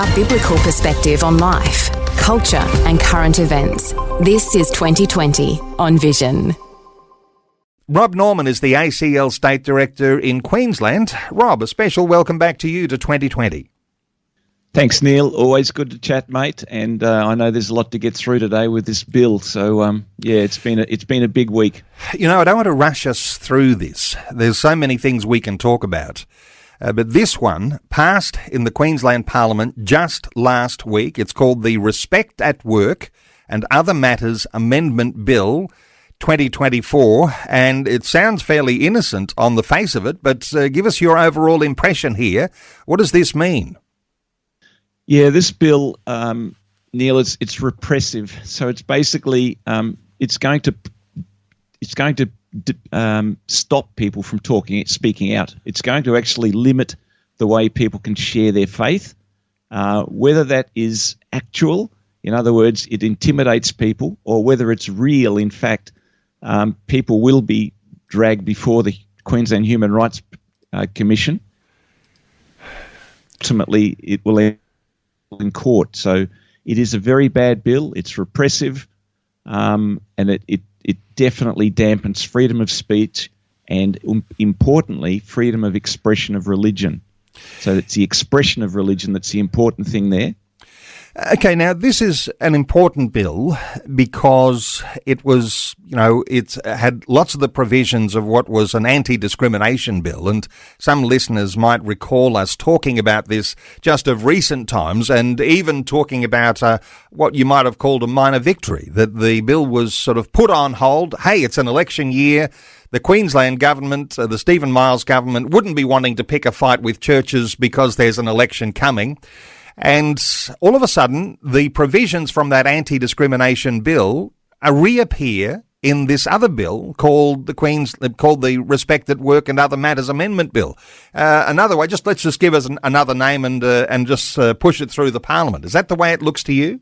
A biblical perspective on life, culture and current events. This is 2020 on Vision. Rob Norman is the ACL State Director in Queensland. Rob, a special welcome back to you to 2020. Thanks, Neil. Always good to chat, mate. And I know there's a lot to get through today with this bill. So, it's been a big week. You know, I don't want to rush us through this. There's so many things we can talk about. But this one passed in the Queensland Parliament just last week. It's called the Respect at Work and Other Matters Amendment Bill 2024, and it sounds fairly innocent on the face of it, but give us your overall impression here. What does this mean? Yeah, this bill, Neil, it's repressive. So it's basically it's going to stop people from speaking out. It's going to actually limit the way people can share their faith, whether that is actual, in other words, it intimidates people, or whether it's real, in fact. People will be dragged before the Queensland Human Rights Commission. Ultimately, it will end in court. So it is a very bad bill. It's repressive, and it definitely dampens freedom of speech and, importantly, freedom of expression of religion. So it's the expression of religion that's the important thing there. Okay, now this is an important bill because it was, it had lots of the provisions of what was an anti-discrimination bill, and some listeners might recall us talking about this just of recent times, and even talking about what you might have called a minor victory, that the bill was sort of put on hold. Hey, it's an election year. The Queensland government, the Stephen Miles government, wouldn't be wanting to pick a fight with churches because there's an election coming. And all of a sudden, the provisions from that anti-discrimination bill reappear in this other bill called the Respect at Work and Other Matters Amendment Bill. Another way, let's just give us another name and just push it through the Parliament. Is that the way it looks to you?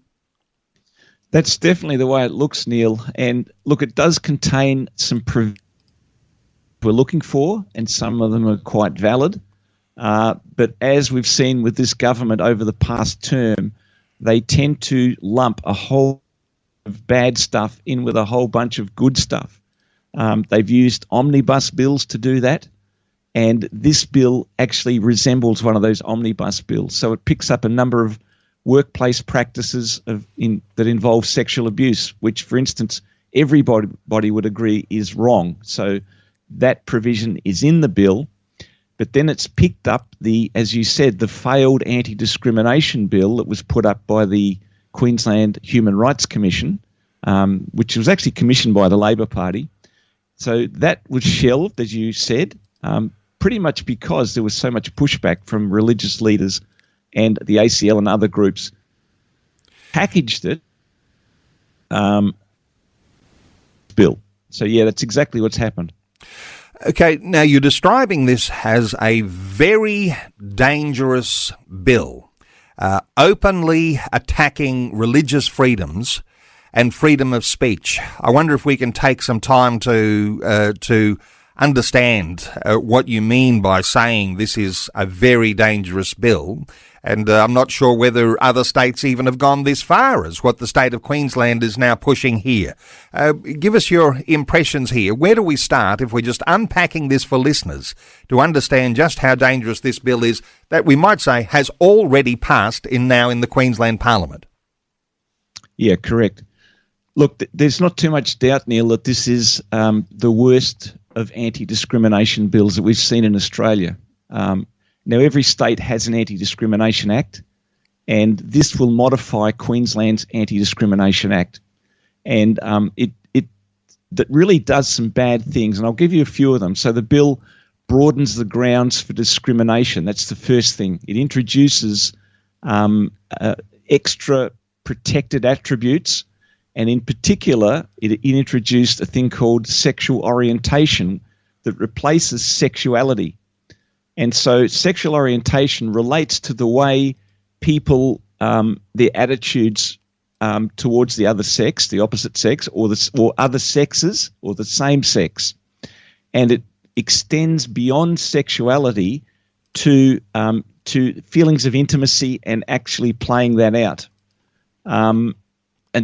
That's definitely the way it looks, Neil. And look, it does contain some provisions we're looking for, and some of them are quite valid. But as we've seen with this government over the past term, they tend to lump a whole of bad stuff in with a whole bunch of good stuff. They've used omnibus bills to do that, and this bill actually resembles one of those omnibus bills. So it picks up a number of workplace practices that involve sexual abuse, which, for instance, everybody would agree is wrong. So that provision is in the bill. But then it's picked up as you said, the failed anti-discrimination bill that was put up by the Queensland Human Rights Commission, which was actually commissioned by the Labor Party. So that was shelved, as you said, pretty much because there was so much pushback from religious leaders and the ACL and other groups. Packaged it, bill. So yeah, that's exactly what's happened. Okay, now you're describing this as a very dangerous bill, openly attacking religious freedoms and freedom of speech. I wonder if we can take some time to understand what you mean by saying this is a very dangerous bill. And I'm not sure whether other states even have gone this far as what the state of Queensland is now pushing here. Give us your impressions here. Where do we start if we're just unpacking this for listeners to understand just how dangerous this bill is that we might say has already passed now in the Queensland Parliament? Yeah, correct. Look, there's not too much doubt, Neil, that this is the worst of anti-discrimination bills that we've seen in Australia. Now, every state has an Anti-Discrimination Act, and this will modify Queensland's Anti-Discrimination Act. And that really does some bad things, and I'll give you a few of them. So the bill broadens the grounds for discrimination. That's the first thing. It introduces extra protected attributes, and in particular, it introduced a thing called sexual orientation that replaces sexuality. And so sexual orientation relates to the way people, their attitudes towards the other sex, the opposite sex, or other sexes, or the same sex. And it extends beyond sexuality to to feelings of intimacy and actually playing that out. And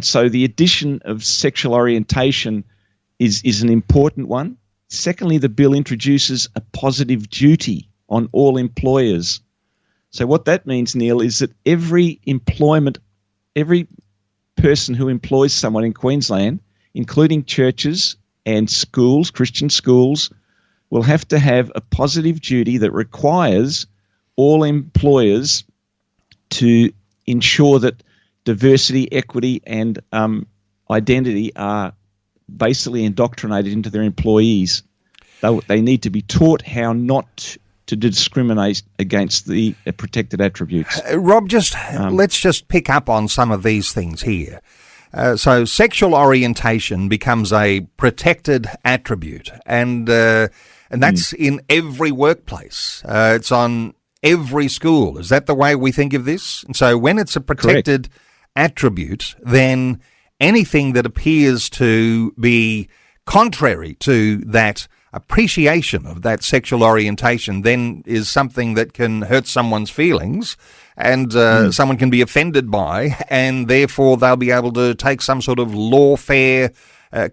so the addition of sexual orientation is an important one. Secondly, the bill introduces a positive duty on all employers. So what that means, Neil, is that every person who employs someone in Queensland, including churches and schools, Christian schools, will have to have a positive duty that requires all employers to ensure that diversity, equity, and identity are basically indoctrinated into their employees. They need to be taught how not to discriminate against the protected attributes. Rob, let's just pick up on some of these things here. So sexual orientation becomes a protected attribute, and that's in every workplace. It's on every school. Is that the way we think of this? And so when it's a protected attribute, then anything that appears to be contrary to that appreciation of that sexual orientation then is something that can hurt someone's feelings, and someone can be offended by, and therefore they'll be able to take some sort of lawfare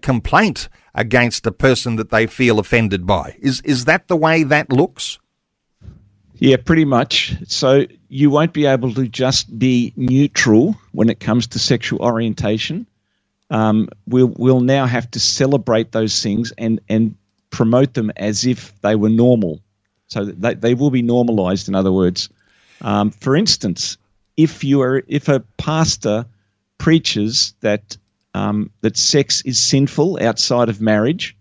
complaint against the person that they feel offended by. Is that the way that looks? Yeah, pretty much. So you won't be able to just be neutral when it comes to sexual orientation. We'll now have to celebrate those things and promote them as if they were normal. So they will be normalized, in other words. For instance, if a pastor preaches that sex is sinful outside of marriage,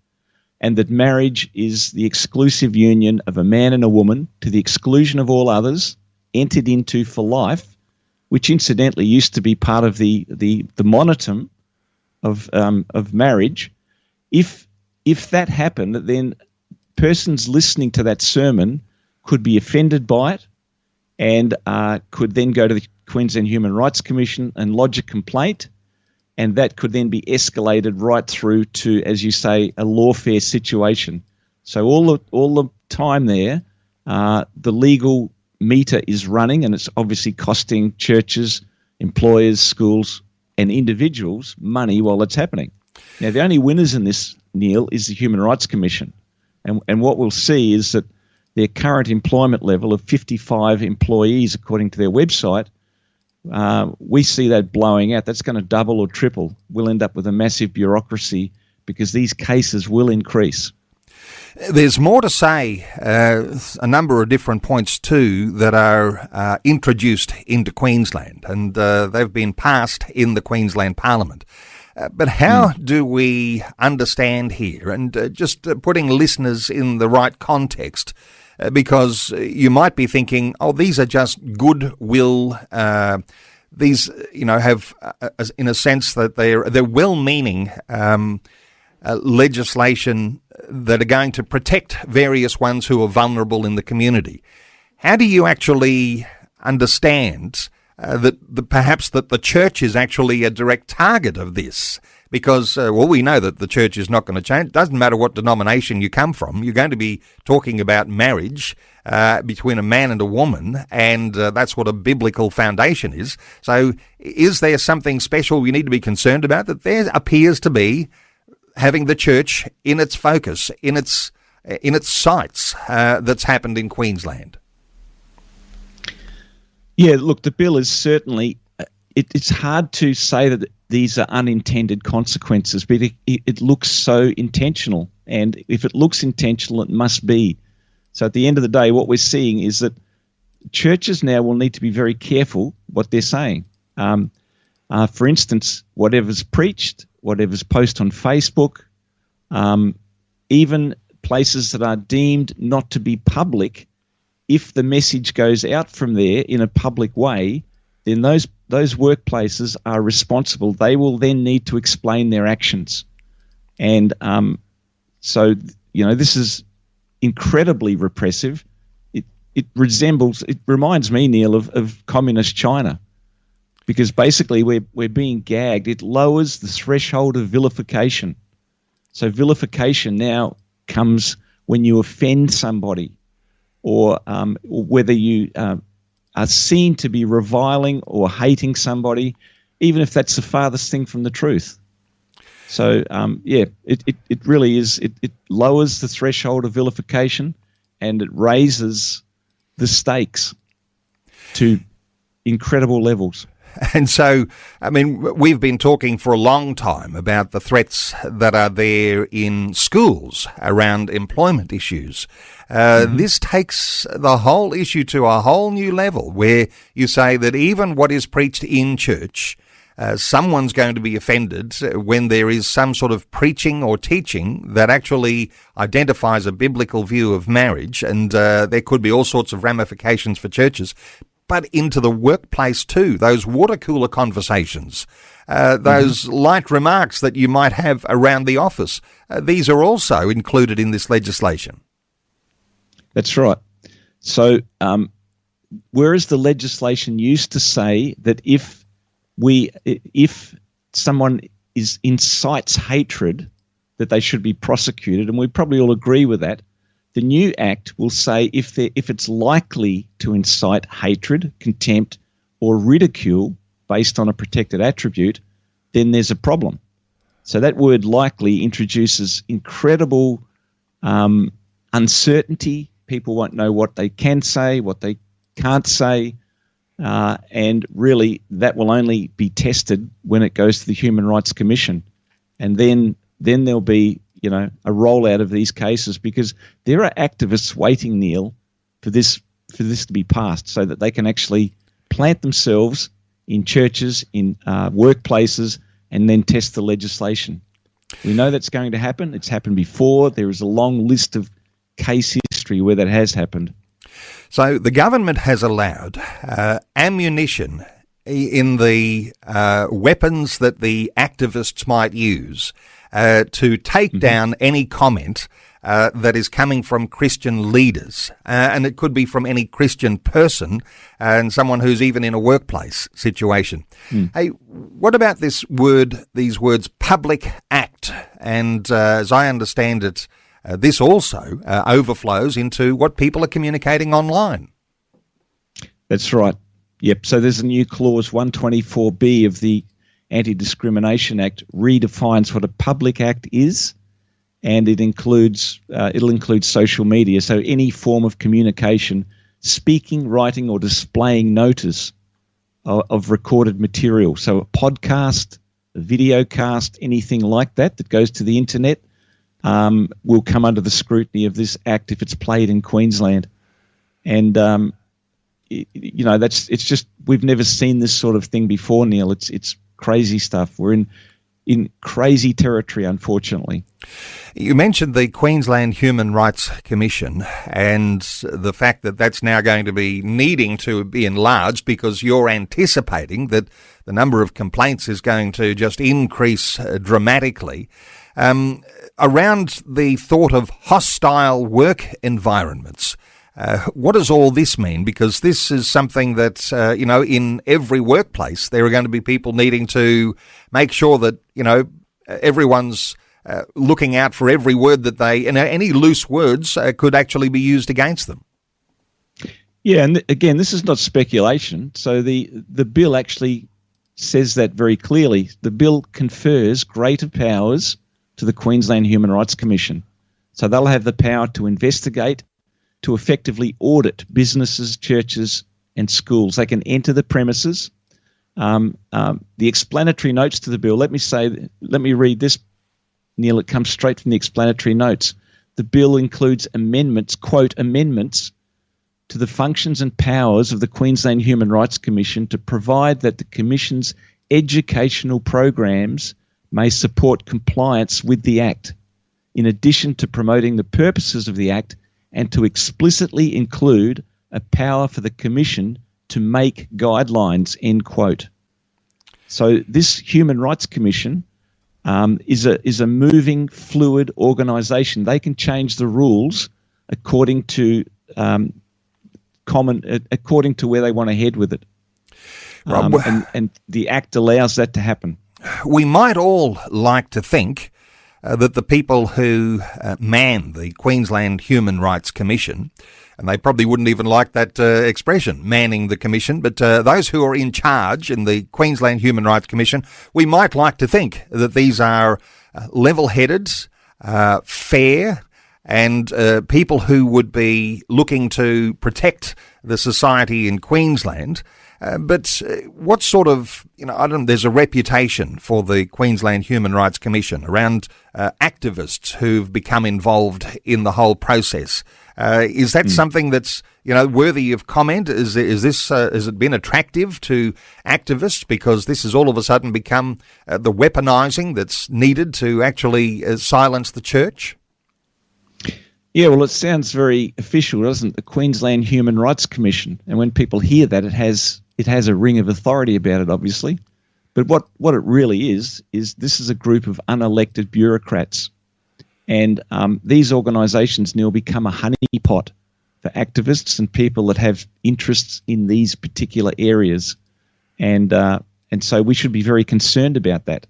and that marriage is the exclusive union of a man and a woman to the exclusion of all others, entered into for life, which incidentally used to be part of the monotum of marriage. If that happened, then persons listening to that sermon could be offended by it, and could then go to the Queensland Human Rights Commission and lodge a complaint, and that could then be escalated right through to, as you say, a lawfare situation. So all the time there, the legal meter is running, and it's obviously costing churches, employers, schools, and individuals money while it's happening. Now, the only winners in this, Neil, is the Human Rights Commission. And what we'll see is that their current employment level of 55 employees, according to their website, we see that blowing out. That's going to double or triple. We'll end up with a massive bureaucracy because these cases will increase. There's more to say, a number of different points too that are introduced into Queensland, and they've been passed in the Queensland Parliament. But how do we understand here, and just putting listeners in the right context, because you might be thinking, oh, these are just goodwill. These, have, in a sense, that they're well-meaning legislation that are going to protect various ones who are vulnerable in the community. How do you actually understand that perhaps that the church is actually a direct target of this? Because, we know that the church is not going to change. It doesn't matter what denomination you come from. You're going to be talking about marriage between a man and a woman, and that's what a biblical foundation is. So is there something special we need to be concerned about, that there appears to be having the church in its focus, in its sights, that's happened in Queensland? Yeah, look, the bill is certainly, it's hard to say that these are unintended consequences, but it looks so intentional. And if it looks intentional, it must be. So at the end of the day, what we're seeing is that churches now will need to be very careful what they're saying. For instance, whatever's preached, whatever's posted on Facebook, even places that are deemed not to be public, if the message goes out from there in a public way, then those workplaces are responsible. They will then need to explain their actions. And so, this is incredibly repressive. It reminds me, Neil, of communist China, because basically we're being gagged. It lowers the threshold of vilification. So vilification now comes when you offend somebody, or whether you are seen to be reviling or hating somebody, even if that's the farthest thing from the truth. So, it really is. It lowers the threshold of vilification, and it raises the stakes to incredible levels. And so, I mean, we've been talking for a long time about the threats that are there in schools around employment issues. This takes the whole issue to a whole new level, where you say that even what is preached in church, someone's going to be offended when there is some sort of preaching or teaching that actually identifies a biblical view of marriage, and there could be all sorts of ramifications for churches, but into the workplace too, those water cooler conversations, those light remarks that you might have around the office. These are also included in this legislation. That's right. So whereas the legislation used to say that if someone incites hatred, that they should be prosecuted, and we probably all agree with that, the new act will say if it's likely to incite hatred, contempt, or ridicule based on a protected attribute, then there's a problem. So that word likely introduces incredible uncertainty. People won't know what they can say, what they can't say, and really that will only be tested when it goes to the Human Rights Commission. And then there'll be a rollout of these cases, because there are activists waiting, Neil, for this to be passed, so that they can actually plant themselves in churches, in workplaces, and then test the legislation. We know that's going to happen. It's happened before. There is a long list of case history where that has happened. So the government has allowed ammunition in the weapons that the activists might use to take down any comment that is coming from Christian leaders. And it could be from any Christian person and someone who's even in a workplace situation. Hey, what about these words, public act? And as I understand it, this also overflows into what people are communicating online. That's right. Yep. So there's a new clause, 124B of the Anti-Discrimination Act, redefines what a public act is, and it'll include social media. So any form of communication, speaking, writing, or displaying notice of recorded material. So a podcast, a video cast, anything like that goes to the internet will come under the scrutiny of this act if it's played in Queensland. And it's just, we've never seen this sort of thing before, Neil. It's crazy stuff. We're in crazy territory, unfortunately. You mentioned the Queensland Human Rights Commission and the fact that that's now going to be needing to be enlarged, because you're anticipating that the number of complaints is going to just increase dramatically. Around the thought of hostile work environments, what does all this mean? Because this is something that, in every workplace, there are going to be people needing to make sure that, everyone's looking out for every word that any loose words could actually be used against them. Yeah, and again, this is not speculation. So the bill actually says that very clearly. The bill confers greater powers to the Queensland Human Rights Commission. So they'll have the power to investigate, to effectively audit businesses, churches, and schools. They can enter the premises. The explanatory notes to the bill, let me read this, Neil. It comes straight from the explanatory notes. The bill includes amendments, quote, amendments to the functions and powers of the Queensland Human Rights Commission to provide that the Commission's educational programs may support compliance with the Act, in addition to promoting the purposes of the Act, and to explicitly include a power for the Commission to make guidelines, end quote. So this Human Rights Commission is a moving, fluid organisation. They can change the rules according to according to where they want to head with it. And the Act allows that to happen. We might all like to think that the people who man the Queensland Human Rights Commission and they probably wouldn't even like that expression, manning the commission, but those who are in charge in the Queensland Human Rights Commission, we might like to think that these are level-headed, fair, and people who would be looking to protect the society in Queensland. But what sort of, there's a reputation for the Queensland Human Rights Commission around activists who've become involved in the whole process. Is that something that's, worthy of comment? Has it been attractive to activists because this has all of a sudden become the weaponising that's needed to actually silence the church? Yeah, well, it sounds very official, doesn't it? The Queensland Human Rights Commission. And when people hear that, it has a ring of authority about it, obviously. But what it really is this is a group of unelected bureaucrats. And these organisations, Neil, become a honeypot for activists and people that have interests in these particular areas. And so we should be very concerned about that.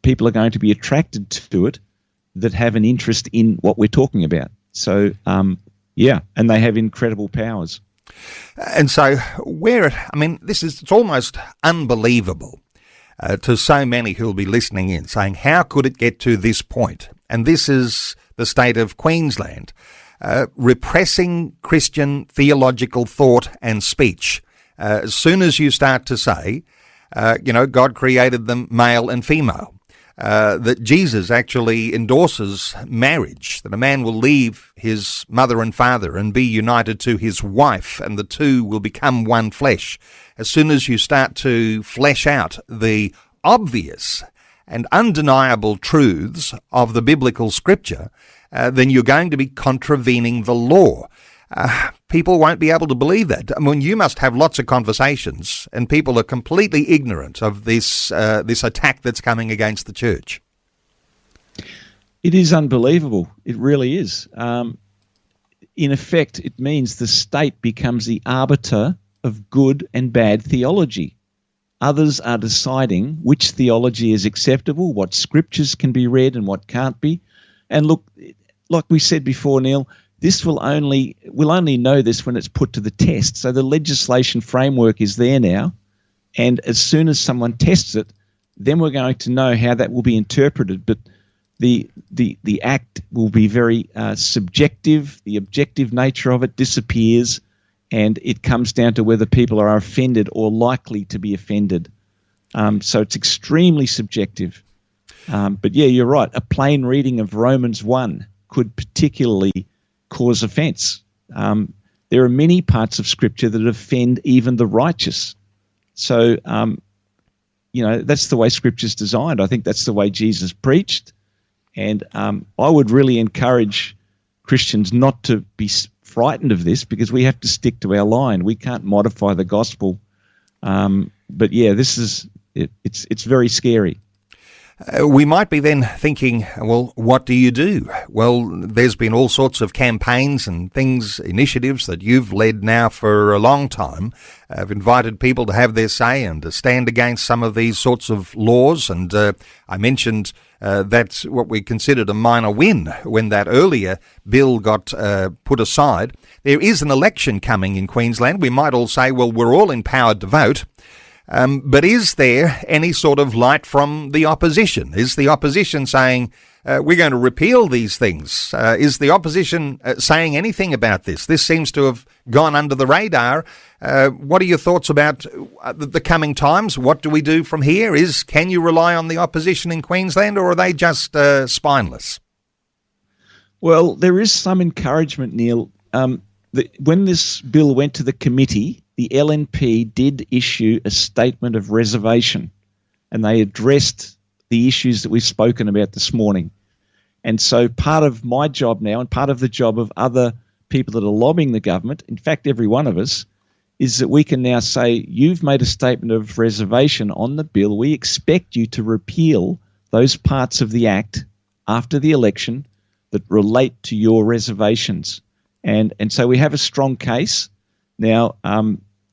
People are going to be attracted to it that have an interest in what we're talking about. So, and they have incredible powers. And so it's almost unbelievable to so many who will be listening in saying, how could it get to this point? And this is the state of Queensland, repressing Christian theological thought and speech. As soon as you start to say, God created them male and female, that Jesus actually endorses marriage, that a man will leave his mother and father and be united to his wife, and the two will become one flesh. As soon as you start to flesh out the obvious and undeniable truths of the biblical scripture, then you're going to be contravening the law. People won't be able to believe that. I mean, you must have lots of conversations, and people are completely ignorant of this attack that's coming against the church. It is unbelievable. It really is. In effect, it means the state becomes the arbiter of good and bad theology. Others are deciding which theology is acceptable, what scriptures can be read and what can't be. And look, like we said before, Neil, we'll only know this when it's put to the test. So the legislation framework is there now, and as soon as someone tests it, then we're going to know how that will be interpreted. But the act will be very subjective. The objective nature of it disappears, and it comes down to whether people are offended or likely to be offended. So it's extremely subjective. But yeah, you're right. A plain reading of Romans 1 could particularly cause offence. There are many parts of Scripture that offend even the righteous. So, that's the way Scripture's designed. I think that's the way Jesus preached. And I would really encourage Christians not to be frightened of this, because we have to stick to our line. We can't modify the gospel. But yeah, it's very scary. We might be then thinking, well, what do you do? Well, there's been all sorts of campaigns and initiatives that you've led now for a long time. I've invited people to have their say and to stand against some of these sorts of laws. And I mentioned that's what we considered a minor win when that earlier bill got put aside. There is an election coming in Queensland. We might all say, well, we're all empowered to vote. But is there any sort of light from the opposition? Is the opposition saying, we're going to repeal these things? Is the opposition saying anything about this? This seems to have gone under the radar. What are your thoughts about the coming times? What do we do from here? Can you rely on the opposition in Queensland, or are they just spineless? Well, there is some encouragement, Neil. When this bill went to the committee, the LNP did issue a statement of reservation, and they addressed the issues that we've spoken about this morning. And so part of my job now, and part of the job of other people that are lobbying the government, in fact, every one of us, is that we can now say, you've made a statement of reservation on the bill. We expect you to repeal those parts of the Act after the election that relate to your reservations. And so we have a strong case. Now,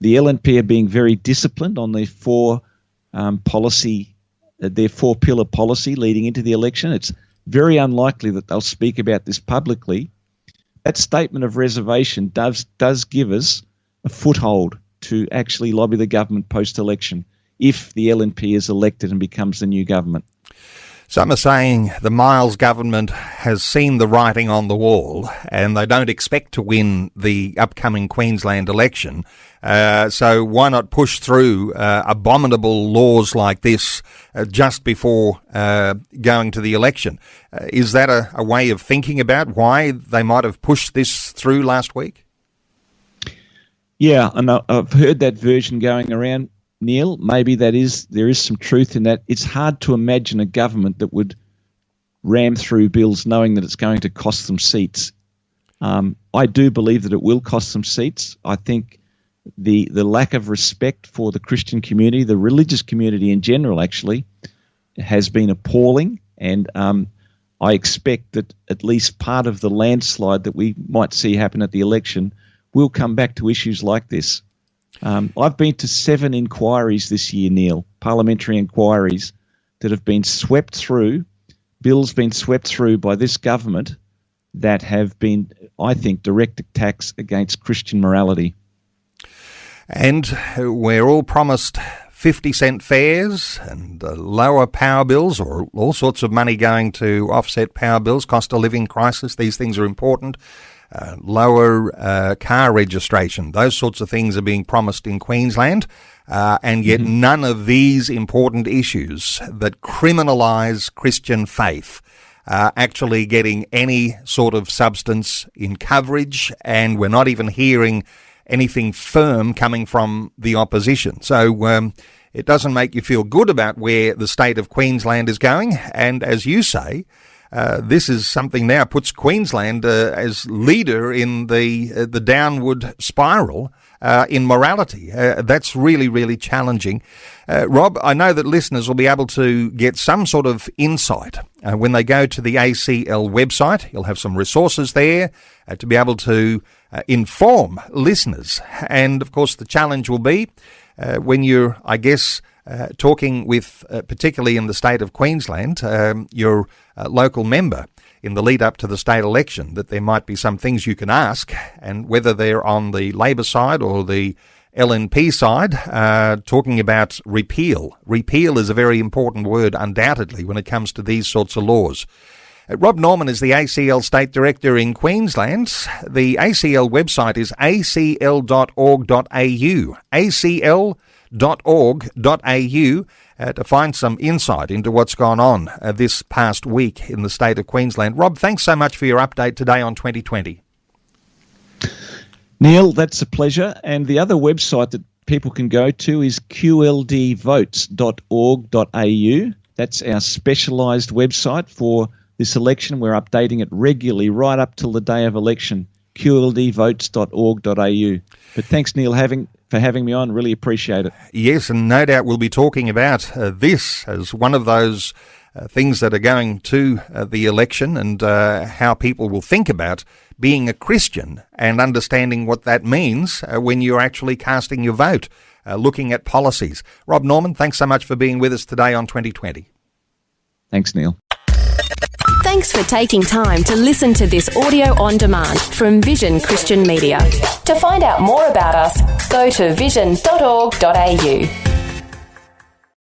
the LNP are being very disciplined on their four-pillar policy leading into the election. It's very unlikely that they'll speak about this publicly, that statement of reservation does give us a foothold to actually lobby the government post-election if the LNP is elected and becomes the new government. Some are saying the Miles government has seen the writing on the wall and they don't expect to win the upcoming Queensland election. So why not push through abominable laws like this just before going to the election? Is that a way of thinking about why they might have pushed this through last week? Yeah, and I've heard that version going around, Neil. Maybe there is some truth in that. It's hard to imagine a government that would ram through bills knowing that it's going to cost them seats. I do believe that it will cost them seats. I think the lack of respect for the Christian community, the religious community in general, actually, has been appalling. And I expect that at least part of the landslide that we might see happen at the election will come back to issues like this. I've been to 7 inquiries this year, Neil, parliamentary inquiries that have been swept through, bills been swept through by this government that have been, I think, direct attacks against Christian morality. And we're all promised 50-cent fares and lower power bills, or all sorts of money going to offset power bills, cost of living crisis. These things are important. Lower car registration. Those sorts of things are being promised in Queensland, and yet none of these important issues that criminalise Christian faith are actually getting any sort of substance in coverage, and we're not even hearing anything firm coming from the opposition. So it doesn't make you feel good about where the state of Queensland is going, and as you say, this is something now puts Queensland as leader in the downward spiral in morality. That's really, really challenging. Rob, I know that listeners will be able to get some sort of insight when they go to the ACL website. You'll have some resources there to be able to inform listeners. And, of course, the challenge will be when you're, I guess, talking with, particularly in the state of Queensland, your local member in the lead up to the state election, that there might be some things you can ask, and whether they're on the Labor side or the LNP side, talking about repeal. Repeal is a very important word, undoubtedly, when it comes to these sorts of laws. Rob Norman is the ACL State Director in Queensland. The ACL website is acl.org.au. acl.org.au to find some insight into what's gone on this past week in the state of Queensland. Rob, thanks so much for your update today on 2020. Neil, that's a pleasure. And the other website that people can go to is qldvotes.org.au. That's our specialised website for this election. We're updating it regularly right up till the day of election, qldvotes.org.au. But thanks, Neil, for having me on. Really appreciate it. Yes, and no doubt we'll be talking about this as one of those things that are going to the election, and how people will think about being a Christian and understanding what that means when you're actually casting your vote, looking at policies. Rob Norman, thanks so much for being with us today on 2020. Thanks, Neil. Thanks for taking time to listen to this audio on demand from Vision Christian Media. To find out more about us, go to vision.org.au.